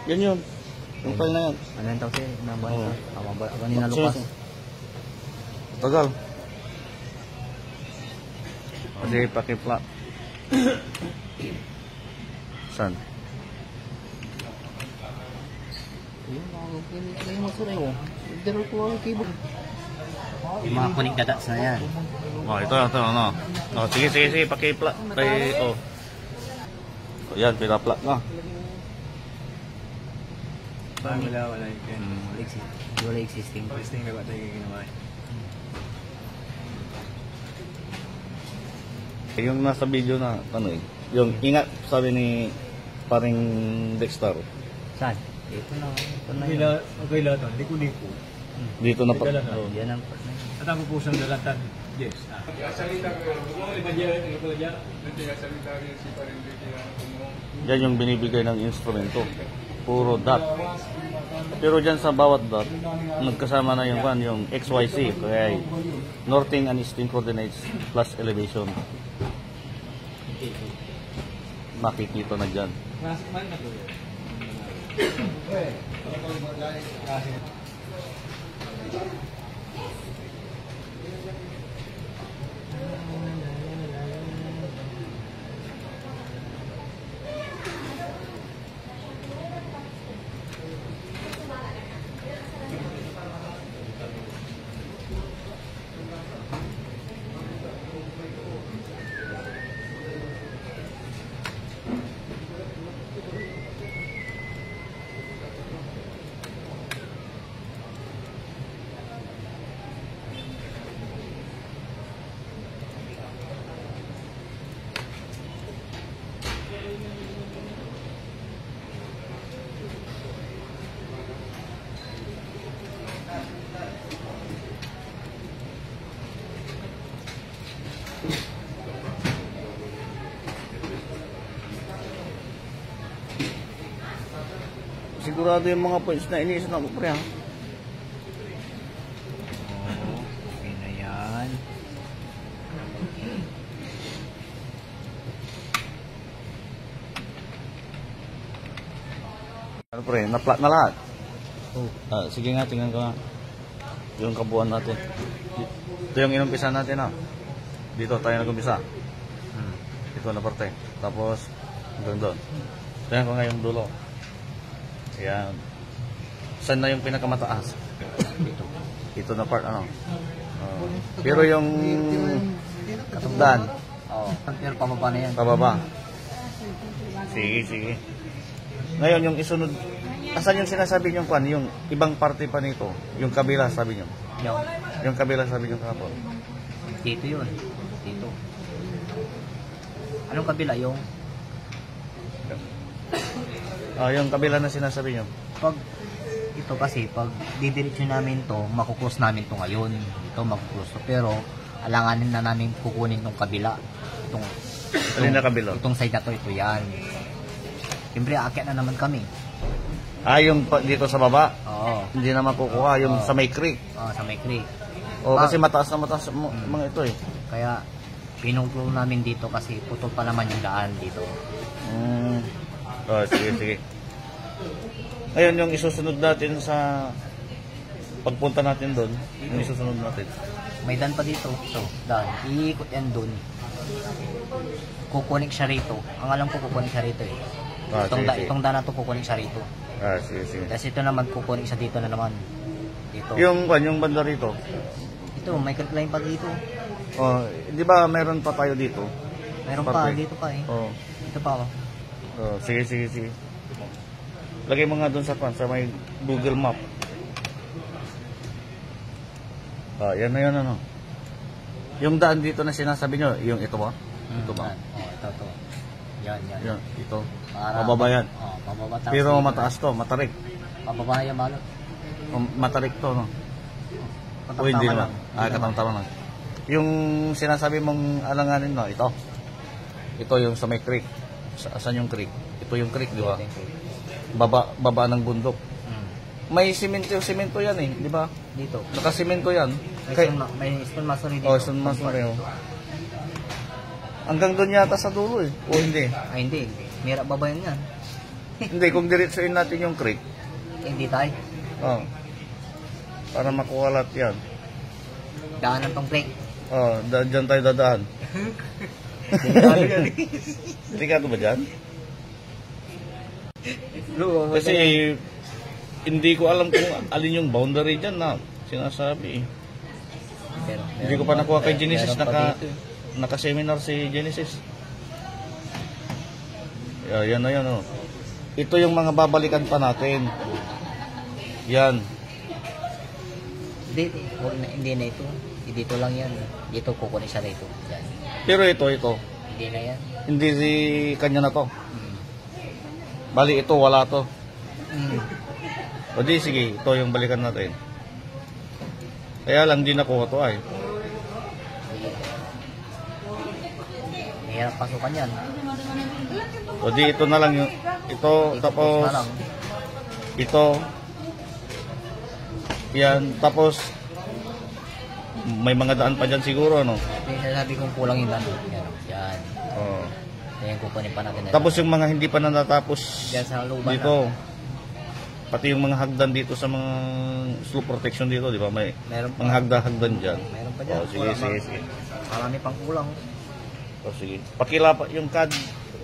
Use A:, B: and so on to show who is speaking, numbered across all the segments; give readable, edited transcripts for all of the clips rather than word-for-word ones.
A: Yan yun. Yung file na yan.
B: Ano yung tawag sa'yo? Kanina lupas.
A: Tagal. Kasi pakipla. Saan?
B: Yung mga connect datats na yan.
A: Oh, ito, ano. Oh, sige, pakipla. Oh. Yan, pinapla na.
B: Wala yun. Wala existing. Existing na ba tayo ginawa?
A: Yung nasa video na, ano eh. Yung ingat, sabi ni paring Dexter.
B: Saan? Dito na.
C: Okay lang ito. Liko-liko.
A: Dito na pa.
B: Oh, yan ang part na yun.
C: At ang pupusang dalatan. Yes.
A: Yan yung binibigay ng instrumento. Puro dot. Pero dyan sa bawat dot, nagkasama na yung XYZ. Kaya northing and easting coordinates plus elevation. Makikita na dyan. Sigurado yung mga points na iniisip na mo, pre, ha?
B: Oo, okay na yan.
A: Ano, pre, na-flat na lahat.
B: Oh.
A: Sige nga, tingnan ko nga. Yung kabuuan natin. Ito yung inumpisa natin, ha? Dito tayo nag-umpisa. Ito na parte. Tapos, hanggang doon. Tingnan ko nga yung dulo. Ayan. Saan na yung pinakamataas? Ito na part, ano? Pero yung katugdan.
B: Oo. Pero pababa na yan.
A: Pababa. Sige. Ngayon, yung isunod. Asan yung sinasabi nyo, Kwan? Yung ibang parte pa nito. Yung kabila, sabi nyo. Yung kabila, sabi nyo kahapon.
B: Dito yun. Dito. Anong kabila? Yung
A: Yung kabila na sinasabi nyo.
B: pag ito kasi pag didiretso namin to, makuklose namin to ngayon. Ito makuklose to. Pero alanganin na namin kukunin tong kabila.
A: Alin na kabila?
B: Itong side na to, ito yan. Siyempre, aakyat na naman kami.
A: Yung dito sa baba?
B: Oo.
A: Hindi na makukuha. Yung sa may creek.
B: Oo, sa may creek.
A: Kasi mataas na mataas mga ito eh.
B: Kaya pinungklo namin dito kasi putol pa naman yung daan dito.
A: Sige. Ngayon, yung isusunod natin sa pagpunta natin doon, yung isusunod natin.
B: May daan pa dito. So, daan. Iikot yan doon. Kukunik siya rito. Ang alam ko kukunik siya rito eh. Itong daan na to kukunik siya rito.
A: Sige.
B: Tapos ito naman kukunik siya dito na naman. Dito.
A: Yung banda rito?
B: Ito, may line pa dito.
A: Di ba meron pa tayo dito?
B: Meron pa, dito pa eh. Dito pa oh.
A: Sige. Lagay mo nga doon sa may Google Map. Yan na yun, ano. Yung daan dito na sinasabi nyo, yung ito ba? Ito ba?
B: Ito. Yan.
A: Yan, ito. Mababa yan.
B: Mababa.
A: Pero mataas to, matarik.
B: Mababa yan, balot.
A: Matarik to, no? O hindi naman. Katamtama lang. Yung sinasabi mong alanganin, no, ito. Ito yung sa may creek. Saan yung creek? Ito yung creek, di ba? Baba ng bundok. May simento yan eh, di ba?
B: Dito.
A: Nakasimento yan.
B: May stone masonry dito.
A: Stone masonry. Hanggang doon yata sa dulo eh. O hindi?
B: Hindi. Mira babayan yan.
A: Hindi, kung diretsuin natin yung creek,
B: Hindi tayo.
A: oh, para makuha lahat yan.
B: Daanan tong break.
A: Oh, dyan tayo dadaan. Delikado ba dyan? Kasi hindi ko alam kung alin yung boundary dyan na sinasabi. Hindi ko pa nakuha kay Genesis. Naka-seminar si Genesis. Yan na yan. Oh. Ito yung mga babalikan pa natin. Yan.
B: Hindi na ito. Dito lang yan. Dito kukunin siya rito. Yan.
A: Pero ito.
B: Hindi na yan.
A: Hindi si kanya na to. Bali ito, wala to. O di, sige, ito yung balikan natin. Kaya lang, di nakuha to ay.
B: Mahirap pasukan yan.
A: O di, ito na lang yung, ito, tapos,
B: na lang.
A: ito, yan, tapos, may mga daan pa dyan siguro, ano?
B: Yung sinasabi kong kulang yung daan. Yan.
A: Oh.
B: Yan kukunin pa natin.
A: Tapos yung mga hindi pa na natapos
B: Yan sa looban
A: dito, pati yung mga hagdan dito sa mga slope protection dito, di ba? May
B: Meron pa.
A: mga hagdan dyan.
B: Meron pa dyan.
A: Oh, sige.
B: Marami pang kulang.
A: O sige. Pakilapa yung CAD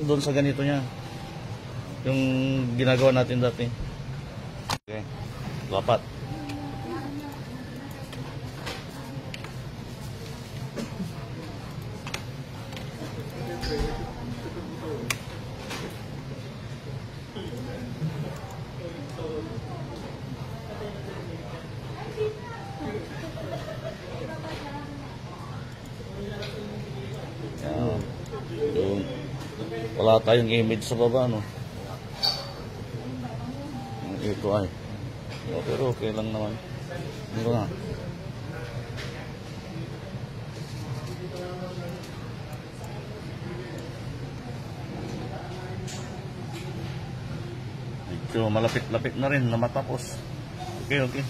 A: doon sa ganito niya. Yung ginagawa natin dati. Okay. Lapat. Yung, wala tayong image sa baba, no? Ito ay. Oh, pero okay lang naman. Ito na. Ito, malapit-lapit na rin na matapos. Okay.